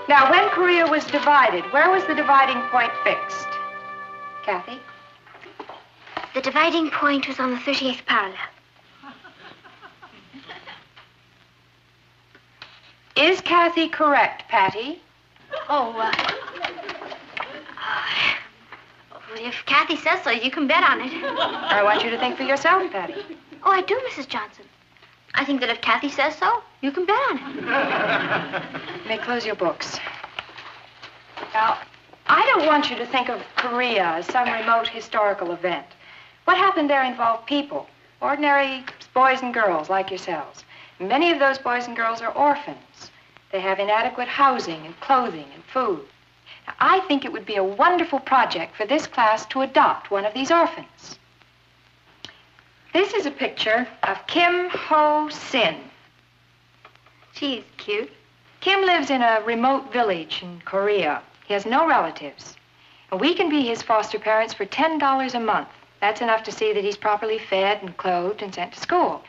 Now, when Korea was divided, where was the dividing point fixed? Kathy? The dividing point was on the 38th parallel. Is Kathy correct, Patty? If Kathy says so, you can bet on it. I want you to think for yourself, Patty. Oh, I do, Mrs. Johnson. I think that if Kathy says so, you can bet on it. You may close your books. Now, I don't want you to think of Korea as some remote historical event. What happened there involved people, ordinary boys and girls like yourselves. Many of those boys and girls are orphans. They have inadequate housing and clothing and food. Now, I think it would be a wonderful project for this class to adopt one of these orphans. This is a picture of Kim Ho-sin. She's cute. Kim lives in a remote village in Korea. He has no relatives. And we can be his foster parents for $10 a month. That's enough to see that he's properly fed and clothed and sent to school.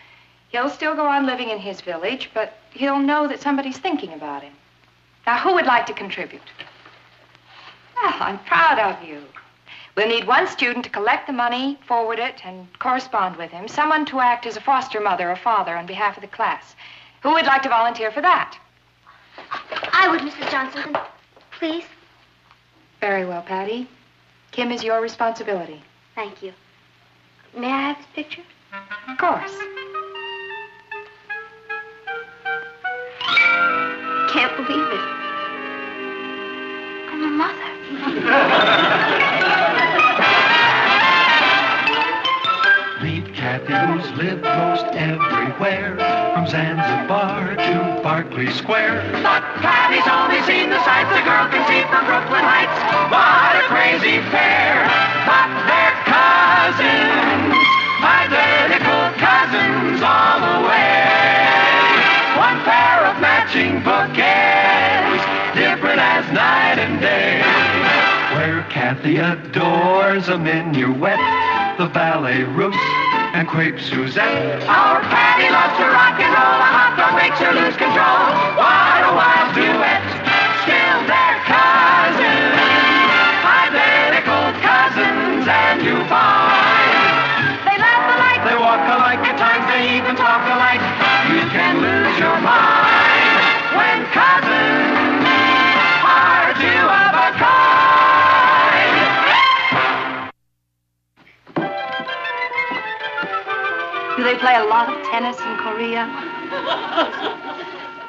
He'll still go on living in his village, but he'll know that somebody's thinking about him. Now, who would like to contribute? Well, I'm proud of you. We'll need one student to collect the money, forward it, and correspond with him. Someone to act as a foster mother or father on behalf of the class. Who would like to volunteer for that? I would, Mrs. Johnson. Please. Very well, Patty. Kim is your responsibility. Thank you. May I have this picture? Of course. Can't believe it. I'm a mother. Meet Kathy, who's lived most everywhere, from Zanzibar to Berkeley Square. But Kathy's only seen the sights a girl can see from Brooklyn Heights. What a crazy pair! But they're cousins, identical cousins all the way. One pair of matching bouquets, different as night and day. Where Kathy adores a minuet, the ballet russe, and crepe Suzette. Our Patty loves to rock and roll, a hot dog makes her lose control. What a wild duet, still they're cousins, identical cousins, and you find they laugh alike, they walk alike, at times they even talk alike. You can lose your mind when cousins are two of a kind. Do they play a lot of tennis in Korea?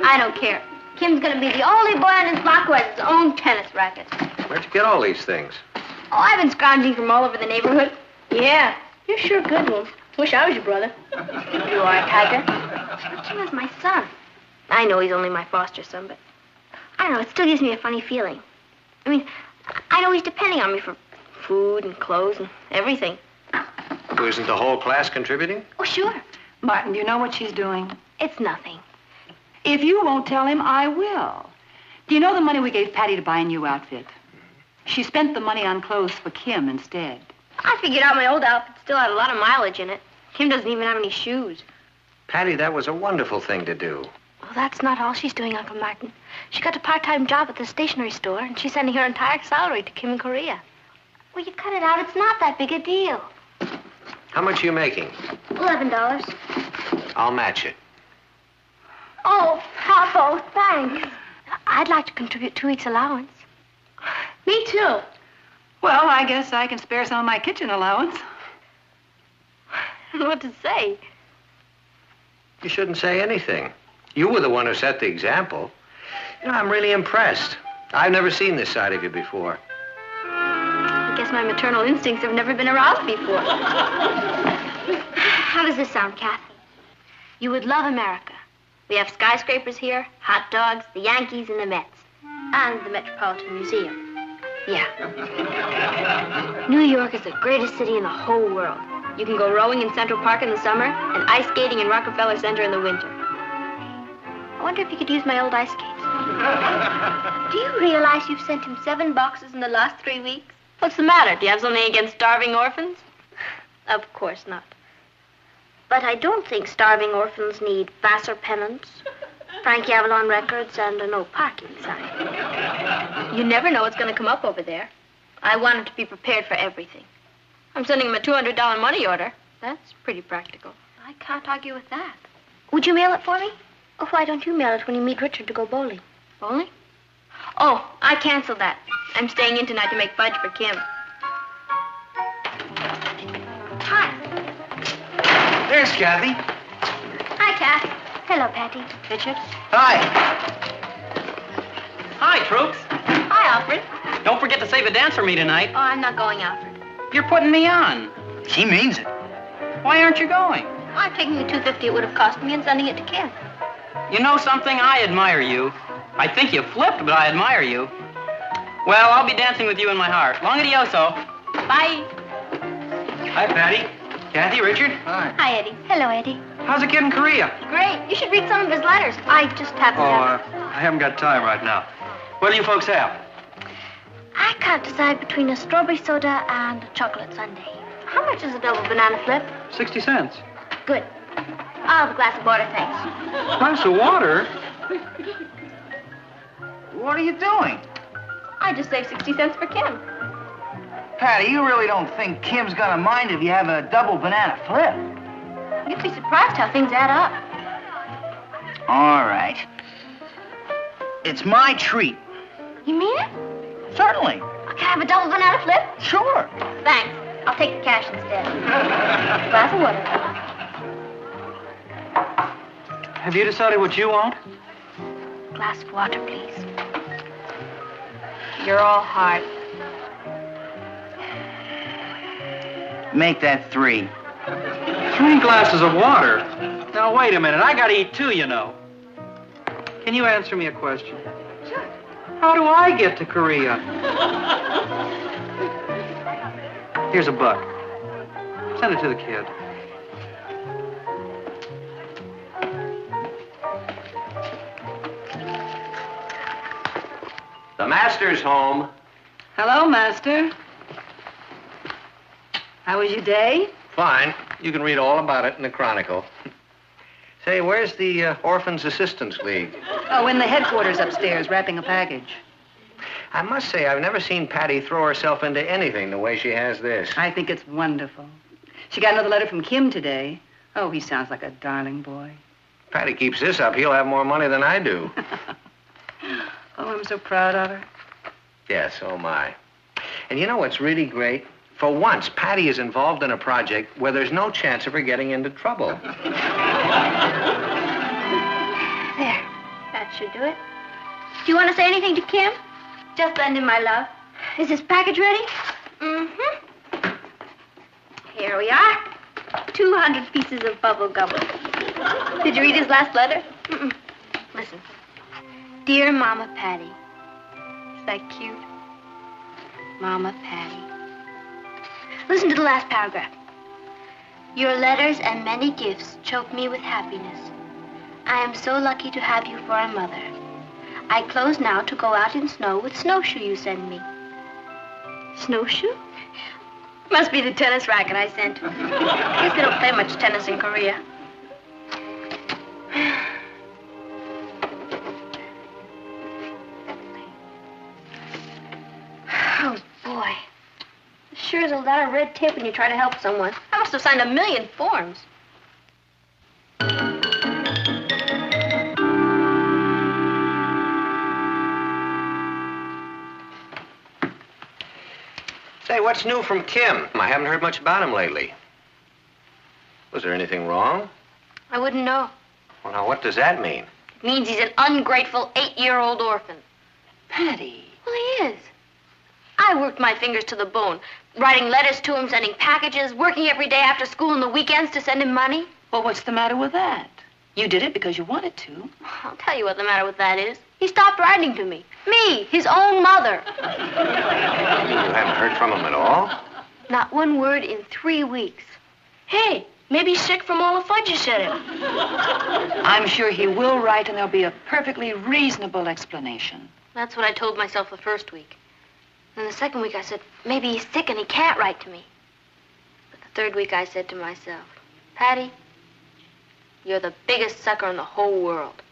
I don't care. Kim's gonna be the only boy on his block who has his own tennis racket. Where'd you get all these things? Oh, I've been scrounging from all over the neighborhood. Yeah, you're sure good one. Wish I was your brother. You are, Tiger. Kim is my son. I know he's only my foster son, but I don't know, it still gives me a funny feeling. I mean, I know he's depending on me for food and clothes and everything. So isn't the whole class contributing? Oh, sure. Martin, do you know what she's doing? It's nothing. If you won't tell him, I will. Do you know the money we gave Patty to buy a new outfit? She spent the money on clothes for Kim instead. I figured out my old outfit still had a lot of mileage in it. Kim doesn't even have any shoes. Patty, that was a wonderful thing to do. Well, that's not all she's doing, Uncle Martin. She got a part-time job at the stationery store, and she's sending her entire salary to Kim in Korea. Well, you cut it out. It's not that big a deal. How much are you making? $11. I'll match it. Oh, Papa, thanks. I'd like to contribute 2 weeks' allowance. Me too. Well, I guess I can spare some of my kitchen allowance. I don't know what to say. You shouldn't say anything. You were the one who set the example. You know, I'm really impressed. I've never seen this side of you before. I guess my maternal instincts have never been aroused before. How does this sound, Kath? You would love America. We have skyscrapers here, hot dogs, the Yankees, and the Mets. And the Metropolitan Museum. Yeah. New York is the greatest city in the whole world. You can go rowing in Central Park in the summer and ice skating in Rockefeller Center in the winter. I wonder if you could use my old ice skates. Do you realize you've sent him 7 boxes in the last 3 weeks? What's the matter? Do you have something against starving orphans? Of course not. But I don't think starving orphans need Vassar pennants, Frankie Avalon Records and a no parking sign. You never know what's going to come up over there. I want him to be prepared for everything. I'm sending him a $200 money order. That's pretty practical. I can't argue with that. Would you mail it for me? Or why don't you mail it when you meet Richard to go bowling? Bowling? Oh, I canceled that. I'm staying in tonight to make fudge for Kim. Hi. There's Kathy. Hi, Kath. Hello, Patty. Richard? Hi. Hi, Troops. Hi, Alfred. Don't forget to save a dance for me tonight. Oh, I'm not going, Alfred. You're putting me on. She means it. Why aren't you going? I'm taking the $250 it would have cost me and sending it to Kim. You know something? I admire you. I think you flipped, but I admire you. Well, I'll be dancing with you in my heart. Long adioso. Bye. Hi, Patty. Kathy, Richard. Hi. Hi, Eddie. Hello, Eddie. How's it in Korea? Great. You should read some of his letters. I just happen to have... I haven't got time right now. What do you folks have? I can't decide between a strawberry soda and a chocolate sundae. How much is a double banana flip? 60 cents. Good. I'll have a glass of water, thanks. Glass of water? What are you doing? I just saved 60 cents for Kim. Patty, you really don't think Kim's gonna mind if you have a double banana flip? You'd be surprised how things add up. All right. It's my treat. You mean it? Certainly. Can I have a double banana flip? Sure. Thanks. I'll take the cash instead. Glass of water. Have you decided what you want? Glass of water, please. You're all heart. Make that 3. 3 glasses of water? Now, wait a minute. I gotta eat too, you know. Can you answer me a question? Sure. How do I get to Korea? Here's $1. Send it to the kid. The master's home. Hello, Master. How was your day? Fine. You can read all about it in the Chronicle. Say, where's the Orphans Assistance League? Oh, in the headquarters upstairs, wrapping a package. I must say, I've never seen Patty throw herself into anything the way she has this. I think it's wonderful. She got another letter from Kim today. Oh, he sounds like a darling boy. Patty keeps this up, he'll have more money than I do. Oh, I'm so proud of her. Yes, oh my. And you know what's really great? For once, Patty is involved in a project where there's no chance of her getting into trouble. There. That should do it. Do you want to say anything to Kim? Just send him my love. Is this package ready? Mm-hmm. Here we are. 200 pieces of bubble gum. Did you read his last letter? Mm-mm. Listen. Dear Mama Patty. Is that cute? Mama Patty. Listen to the last paragraph. Your letters and many gifts choke me with happiness. I am so lucky to have you for a mother. I close now to go out in snow with snowshoe you send me. Snowshoe? Must be the tennis racket I sent. Guess they don't play much tennis in Korea. Oh, boy. Sure is a lot of red tape when you try to help someone. I must have signed 1,000,000 forms. Say, what's new from Kim? I haven't heard much about him lately. Was there anything wrong? I wouldn't know. Well, now, what does that mean? It means he's an ungrateful 8-year-old orphan. Patty. Well, he is. I worked my fingers to the bone, writing letters to him, sending packages, working every day after school and the weekends to send him money. Well, what's the matter with that? You did it because you wanted to. I'll tell you what the matter with that is. He stopped writing to me. Me, his own mother. You haven't heard from him at all? Not one word in 3 weeks. Hey, maybe he's sick from all the fudge you sent him. I'm sure he will write, and there'll be a perfectly reasonable explanation. That's what I told myself the first week. And the second week I said, maybe he's sick and he can't write to me. But the third week I said to myself, Patty, you're the biggest sucker in the whole world.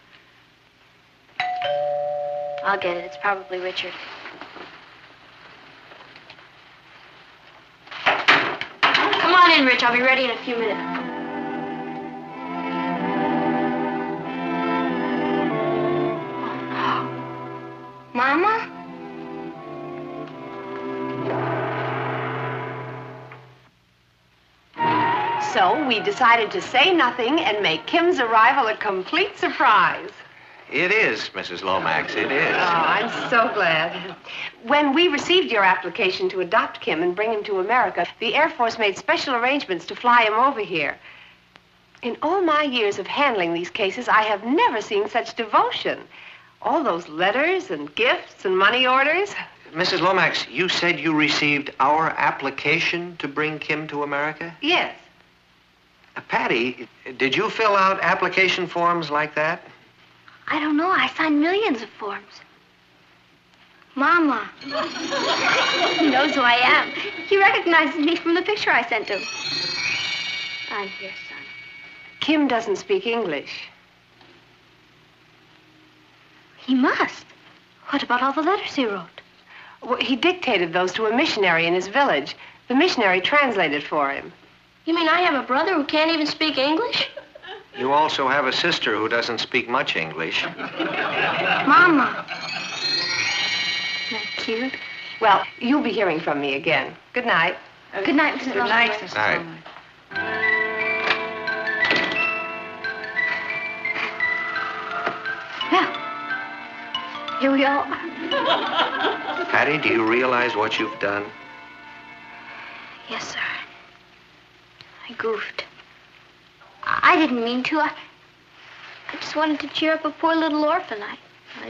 I'll get it. It's probably Richard. Come on in, Rich. I'll be ready in a few minutes. Mama? So we decided to say nothing and make Kim's arrival a complete surprise. It is, Mrs. Lomax, it is. Oh, I'm so glad. When we received your application to adopt Kim and bring him to America, the Air Force made special arrangements to fly him over here. In all my years of handling these cases, I have never seen such devotion. All those letters and gifts and money orders. Mrs. Lomax, you said you received our application to bring Kim to America? Yes. Patty, did you fill out application forms like that? I don't know. I signed millions of forms. Mama. He knows who I am. He recognizes me from the picture I sent him. I'm here, son. Kim doesn't speak English. He must. What about all the letters he wrote? Well, he dictated those to a missionary in his village. The missionary translated for him. You mean I have a brother who can't even speak English? You also have a sister who doesn't speak much English. Mama. Isn't that cute? Well, you'll be hearing from me again. Good night. Good night, Mrs. Good night, Lomax. Mrs. Night. Lomax. Well, here we are. Patty, do you realize what you've done? Yes, sir. I goofed. I didn't mean to. I just wanted to cheer up a poor little orphan. I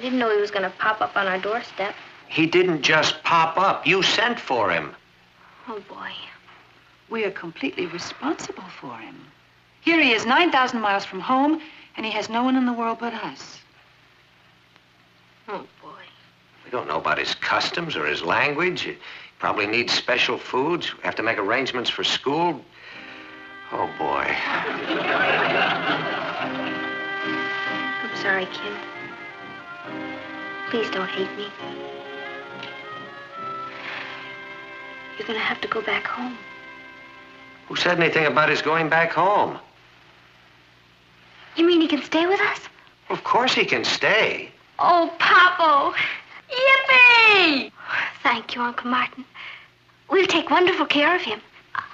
didn't know he was going to pop up on our doorstep. He didn't just pop up. You sent for him. Oh, boy. We are completely responsible for him. Here he is, 9,000 miles from home, and he has no one in the world but us. Oh, boy. We don't know about his customs or his language. He probably needs special foods. We have to make arrangements for school. Oh, boy. I'm sorry, Kim. Please don't hate me. You're going to have to go back home. Who said anything about his going back home? You mean he can stay with us? Of course he can stay. Oh, Papo! Yippee! Thank you, Uncle Martin. We'll take wonderful care of him.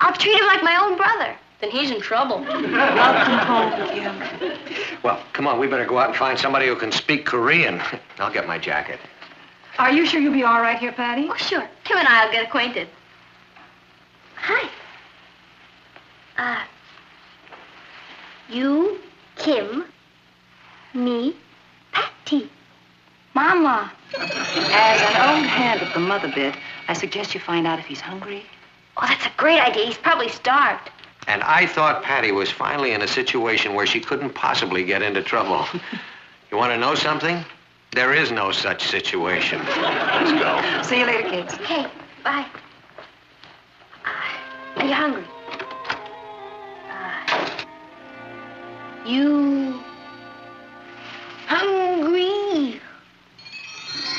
I'll treat him like my own brother. Then he's in trouble. Welcome home, Kim. Well, come on, we better go out and find somebody who can speak Korean. I'll get my jacket. Are you sure you'll be all right here, Patty? Oh, sure. Kim and I'll get acquainted. Hi. You, Kim, me, Patty. Mama. As an old hand at the mother bit, I suggest you find out if he's hungry. Oh, that's a great idea. He's probably starved. And I thought Patty was finally in a situation where she couldn't possibly get into trouble. You want to know something? There is no such situation. Let's go. See you later, kids. Okay, bye. Are you hungry? You hungry?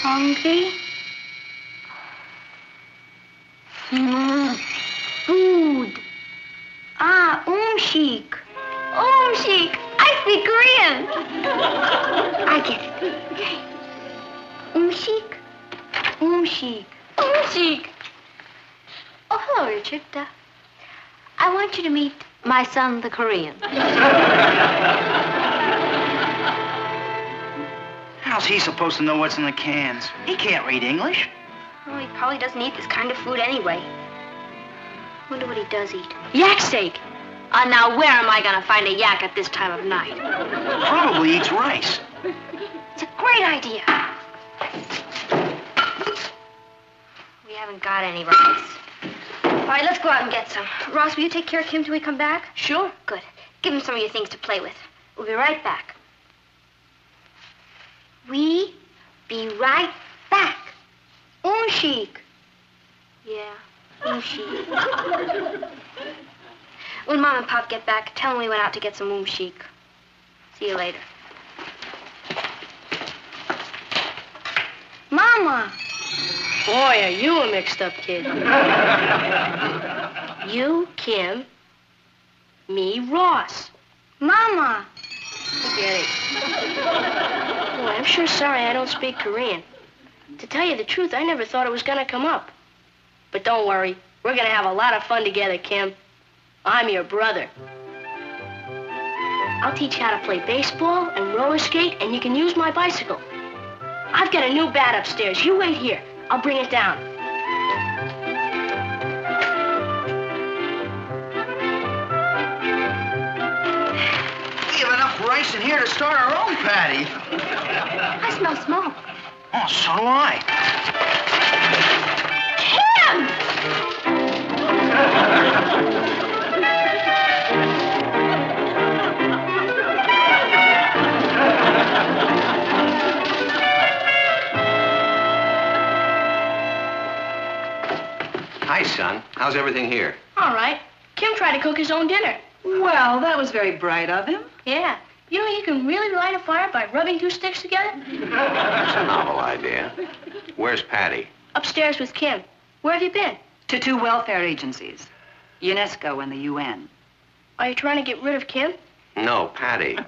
Hungry? Food. Umshik. Umshik. I speak Korean. I get it. Okay. Umshik. Umshik. Umshik. Oh, hello, Richard. I want you to meet my son, the Korean. How's he supposed to know what's in the cans? He can't read English. Oh, he probably doesn't eat this kind of food anyway. Wonder what he does eat. Yak steak. Now, where am I going to find a yak at this time of night? Probably eats rice. It's a great idea. We haven't got any rice. All right, let's go out and get some. Ross, will you take care of Kim till we come back? Sure. Good. Give him some of your things to play with. We'll be right back. We be right back. Unshik. Yeah, Unshik. When Mom and Pop get back, tell them we went out to get some See you later. Mama! Boy, are you a mixed-up kid. You, Kim. Me, Ross. Mama! Forget it. Boy, I'm sure sorry I don't speak Korean. To tell you the truth, I never thought it was gonna come up. But don't worry, we're gonna have a lot of fun together, Kim. I'm your brother. I'll teach you how to play baseball and roller skate, and you can use my bicycle. I've got a new bat upstairs. You wait here. I'll bring it down. We have enough rice in here to start our own patty. I smell smoke. Oh, so do I. Hi, son. How's everything here? All right. Kim tried to cook his own dinner. Well, that was very bright of him. Yeah. You know, you can really light a fire by rubbing two sticks together? That's a novel idea. Where's Patty? Upstairs with Kim. Where have you been? To 2 welfare agencies, UNESCO and the UN. Are you trying to get rid of Kim? No, Patty.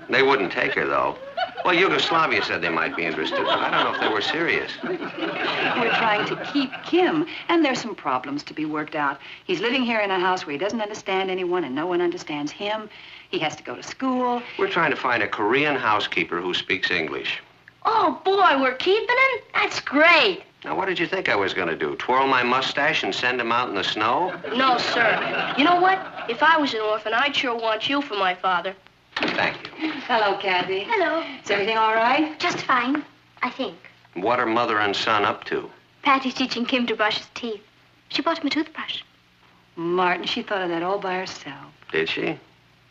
They wouldn't take her, though. Well, Yugoslavia said they might be interested, but I don't know if they were serious. We're trying to keep Kim, and there's some problems to be worked out. He's living here in a house where he doesn't understand anyone, and no one understands him. He has to go to school. We're trying to find a Korean housekeeper who speaks English. Oh, boy, we're keeping him? That's great. Now, what did you think I was going to do? Twirl my mustache and send him out in the snow? No, sir. You know what? If I was an orphan, I'd sure want you for my father. Thank you. Hello, Kathy. Hello. Is everything all right? Just fine, I think. What are mother and son up to? Patty's teaching Kim to brush his teeth. She bought him a toothbrush. Martin, she thought of that all by herself. Did she?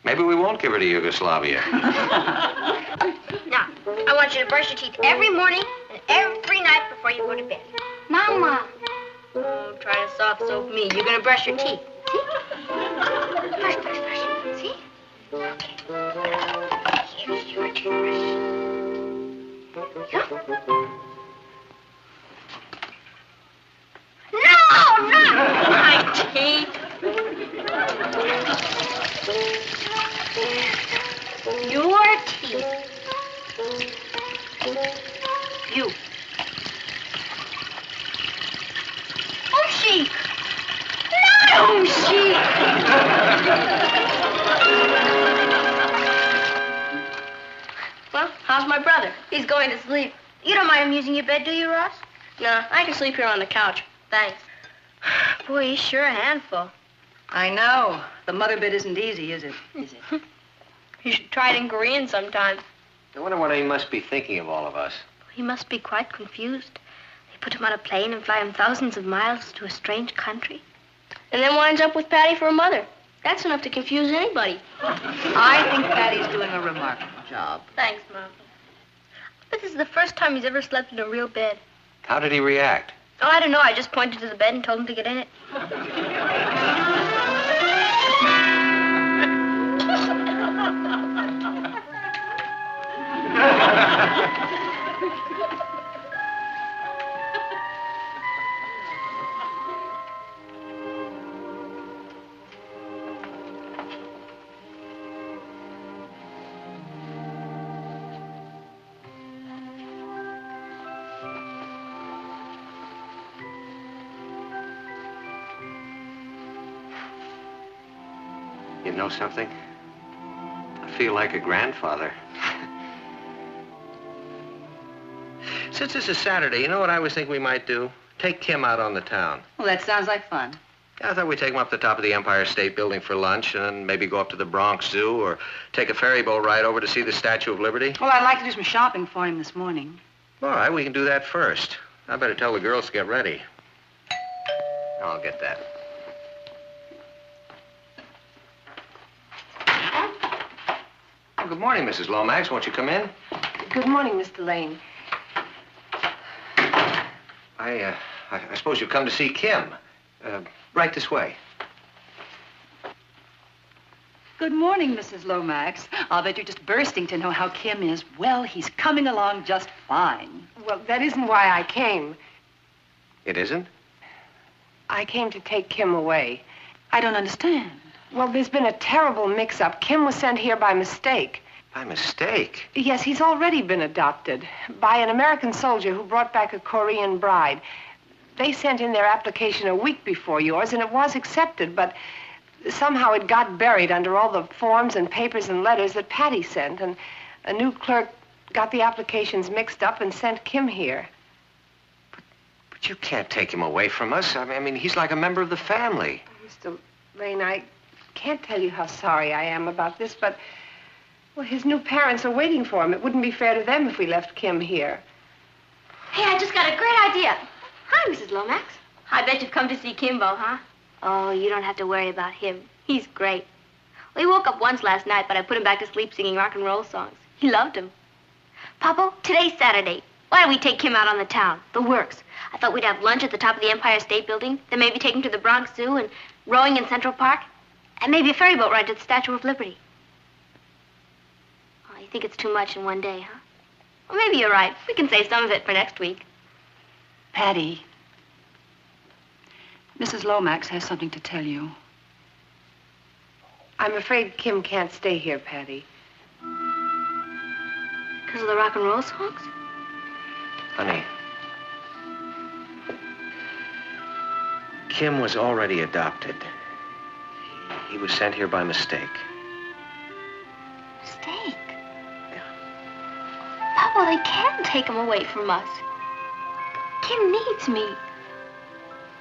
Maybe we won't give her to Yugoslavia. Now, I want you to brush your teeth every morning and every night before you go to bed. Mama. Oh, trying to soft soap me. You're gonna brush your teeth. See? Brush, brush, brush. See? Okay. Here's your toothbrush. Here you go. No, not my teeth. Your teeth. You. Oh, chic. Not oh, chic. Well, how's my brother? He's going to sleep. You don't mind him using your bed, do you, Ross? Nah, I can sleep here on the couch. Thanks. Boy, he's sure a handful. I know. The mother bit isn't easy, is it? Is it? You should try it in Korean sometime. I wonder what he must be thinking of all of us. He must be quite confused. They put him on a plane and fly him thousands of miles to a strange country. And then winds up with Patty for a mother. That's enough to confuse anybody. I think Patty's doing a remarkable job. Thanks, Mom. But this is the first time he's ever slept in a real bed. How did he react? Oh, I don't know. I just pointed to the bed and told him to get in it. You know something? I feel like a grandfather. Since this is Saturday, you know what I was thinking we might do? Take Kim out on the town. Well, that sounds like fun. I thought we'd take him up the top of the Empire State Building for lunch and then maybe go up to the Bronx Zoo or take a ferry boat ride over to see the Statue of Liberty. Well, I'd like to do some shopping for him this morning. All right, we can do that first. I better tell the girls to get ready. I'll get that. Oh, good morning, Mrs. Lomax. Won't you come in? Good morning, Mr. Lane. I suppose you've come to see Kim. Right this way. Good morning, Mrs. Lomax. I'll bet you're just bursting to know how Kim is. Well, he's coming along just fine. Well, that isn't why I came. It isn't? I came to take Kim away. I don't understand. Well, there's been a terrible mix-up. Kim was sent here by mistake. By mistake? Yes, he's already been adopted by an American soldier who brought back a Korean bride. They sent in their application a week before yours, and it was accepted, but somehow it got buried under all the forms and papers and letters that Patty sent, and a new clerk got the applications mixed up and sent Kim here. But you can't take him away from us. I mean, he's like a member of the family. Mr. Lane, I can't tell you how sorry I am about this, but, well, his new parents are waiting for him. It wouldn't be fair to them if we left Kim here. Hey, I just got a great idea. Hi, Mrs. Lomax. I bet you've come to see Kimbo, huh? Oh, you don't have to worry about him. He's great. Well, he woke up once last night, but I put him back to sleep singing rock and roll songs. He loved him. Papa, today's Saturday. Why don't we take Kim out on the town, the works? I thought we'd have lunch at the top of the Empire State Building, then maybe take him to the Bronx Zoo and rowing in Central Park, and maybe a ferry boat ride to the Statue of Liberty. Oh, you think it's too much in one day, huh? Well, maybe you're right. We can save some of it for next week. Patty, Mrs. Lomax has something to tell you. I'm afraid Kim can't stay here, Patty. Because of the rock and roll songs? Honey, Kim was already adopted. He was sent here by mistake. Mistake? Papa, they can't take him away from us. Kim needs me.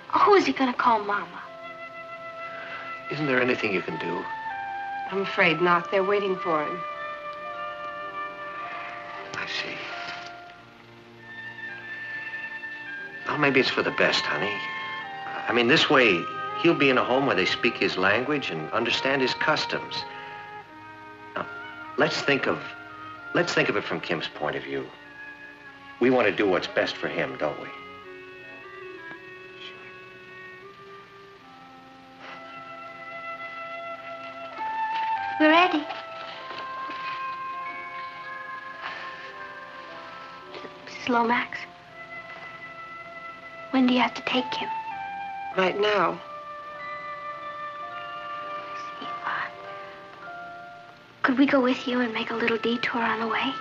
Who is he going to call Mama? Isn't there anything you can do? I'm afraid not. They're waiting for him. I see. Well, maybe it's for the best, honey. I mean, this way, he'll be in a home where they speak his language and understand his customs. Now, let's think of it from Kim's point of view. We want to do what's best for him, don't we? We're ready. Mrs. Lomax, when do you have to take him? Right now. Sweetheart, could we go with you and make a little detour on the way?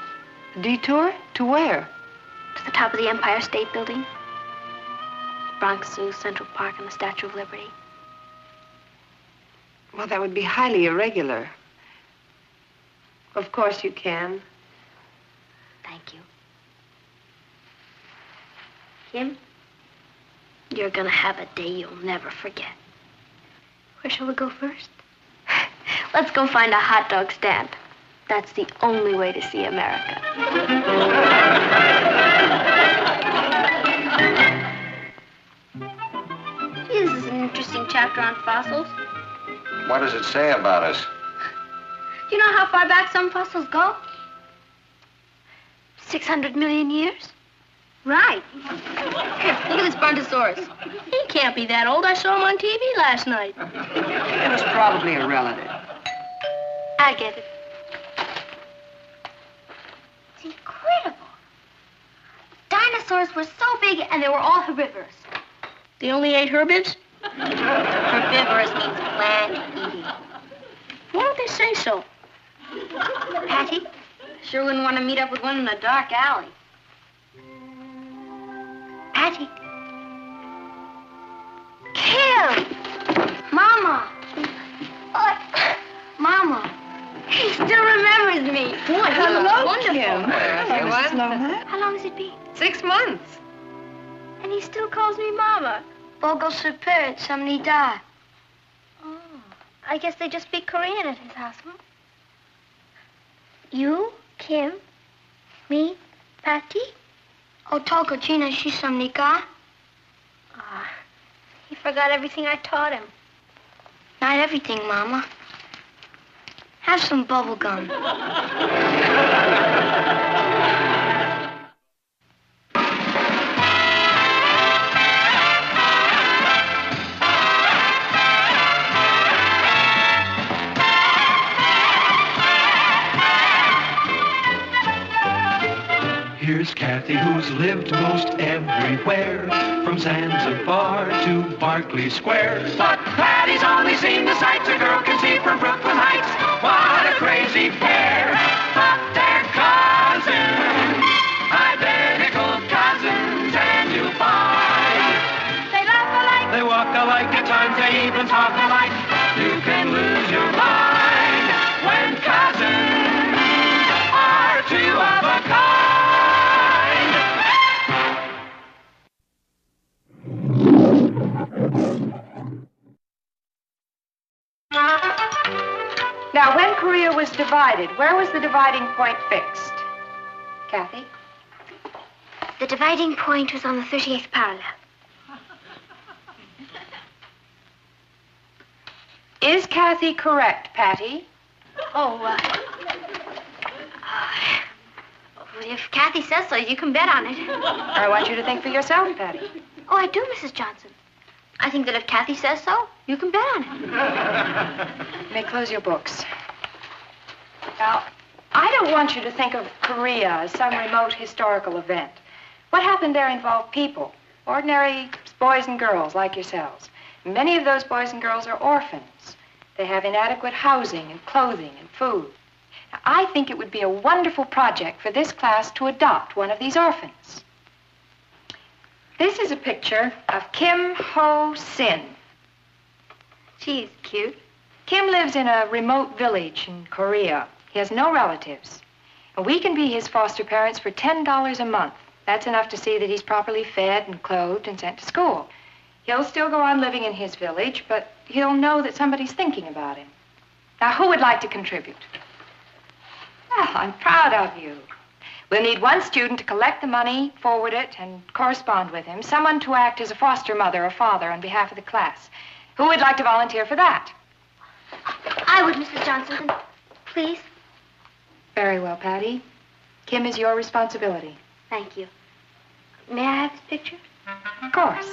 Detour? To where? To the top of the Empire State Building, Bronx Zoo, Central Park, and the Statue of Liberty. Well, that would be highly irregular. Of course you can. Thank you. Kim, you're gonna have a day you'll never forget. Where shall we go first? Let's go find a hot dog stand. That's the only way to see America. This is an interesting chapter on fossils. What does it say about us? Do you know how far back some fossils go? 600 million years. Right. Here, look at this Brontosaurus. He can't be that old. I saw him on TV last night. It was probably a relative. I get it. It's incredible. Dinosaurs were so big and they were all herbivorous. They only ate herbivores? Herbivorous means plant-eating. Why don't they say so? Patty, sure wouldn't want to meet up with one in a dark alley. Patty. Kim! Mama! Mama! He still remembers me. Boy, he looks wonderful. Kim. How long has it been? 6 months. And he still calls me Mama. Bogo super, samnida. Oh, I guess they just speak Korean at his house, huh? You, Kim, me, Patty. Oh, Toko Gina, she's samnika. Ah, he forgot everything I taught him. Not everything, Mama. Have some bubble gum. who's lived most everywhere, from Zanzibar to Berkeley Square. But Patty's only seen the sights a girl can see from Brooklyn Heights. What a crazy pair, but they're cousins, identical cousins, and you'll find They laugh alike. they walk alike, at times they even talk alike. You can lose your mind when cousins are two of a kind. Now, when Korea was divided, where was the dividing point fixed? Kathy? The dividing point was on the 38th parallel. Is Kathy correct, Patty? If Kathy says so, you can bet on it. I want you to think for yourself, Patty. Oh, I do, Mrs. Johnson. I think that if Kathy says so, you can bet on it. You may close your books. Now, I don't want you to think of Korea as some remote historical event. What happened there involved people, ordinary boys and girls like yourselves. Many of those boys and girls are orphans. They have inadequate housing and clothing and food. Now, I think it would be a wonderful project for this class to adopt one of these orphans. This is a picture of Kim Ho Sin. She's cute. Kim lives in a remote village in Korea. He has no relatives. And we can be his foster parents for $10 a month. That's enough to see that he's properly fed and clothed and sent to school. He'll still go on living in his village, but he'll know that somebody's thinking about him. Now, who would like to contribute? Well, I'm proud of you. We'll need one student to collect the money, forward it, and correspond with him. Someone to act as a foster mother or father on behalf of the class. Who would like to volunteer for that? I would, Mrs. Johnson. Please. Very well, Patty. Kim is your responsibility. Thank you. May I have his picture? Of course.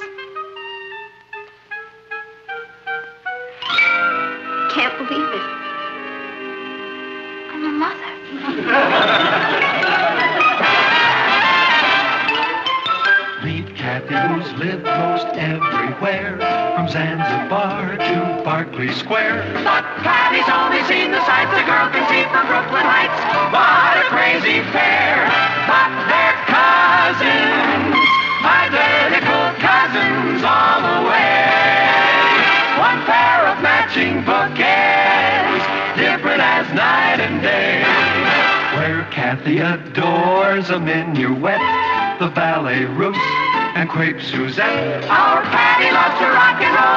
Can't believe it. I'm a mother. Meet Kathy, who's lived most everywhere, from Zanzibar to Berkeley Square. But Patty's only seen the sights a girl can see from Brooklyn Heights. What a crazy pair, but they're cousins, identical cousins all the way. One pair of matching bookends, different as night and day. Where Kathy adores a minuet, the ballet roots, and crepe Suzette. Our Patty loves to rock and roll